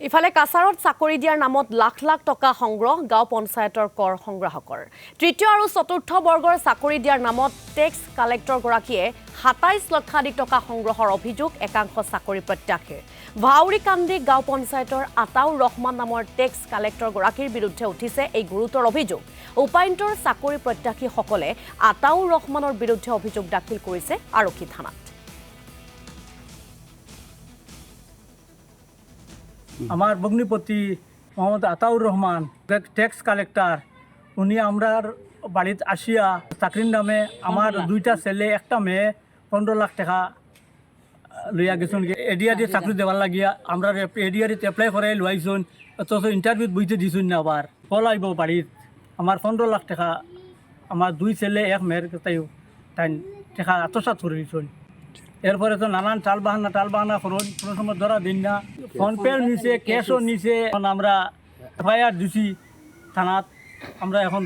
ইফালে কাছাৰত চাকৰি দিয়াৰ নামত লাখ লাখ টকা সংগ্ৰহ গাঁও পঞ্চায়তৰ কৰ সংগ্ৰাহকৰ তৃতীয় আৰু চতুৰ্থ বৰ্গৰ চাকৰি দিয়াৰ নামত টেক্স কালেক্টৰগৰাকীয়ে ২৭ লক্ষাধিক টকা সংগ্ৰহৰ অভিযোগ একাংশ চাকৰি প্ৰত্যাশীৰ ভাউৰিকান্দি গাঁও পঞ্চায়তৰ আতাউৰ ৰহমান নামৰ টেক্স কালেক্টৰগৰাকীৰ বিৰুদ্ধে উঠিছে এই গুৰুতৰ অভিযোগ উপায়ন্তৰ চাকৰি প্ৰত্যাশীসকলে আতাউৰ ৰহমানৰ বিৰুদ্ধে অভিযোগ দাখিল কৰিছে আৰক্ষী থানাত আমার ভগ্নিপতি মোহাম্মদ আতাউর রহমান ট্যাক্স কালেক্টর উনি আমরার বাড়িতে আসিয়া চাকরির নামে আমার দুইটা ছেলে একটা মেয়ে 15 লাখ টাকা লইয়া গেছেন এডিআরি চাকরি দেওয়ার লাগিয়া আমরা এডিআরিতে এপ্লাই করে লইছুন অথচ ইন্টারভিউ বইতে দিছুন না আবার কল আইব বাড়িত আমার 15 লাখ টাকা আমার দুই ছেলে এক মেয়ের তাই টাকা আত্মসাৎ করে দিছুন এরপরে তো নানান টাল বাহানা করুন কোনো সময় ধরা দিন না ফোনপেও নিছে ক্যাশও নিছে এখন আমরা এফআইআর দিছি থানাত আমরা এখন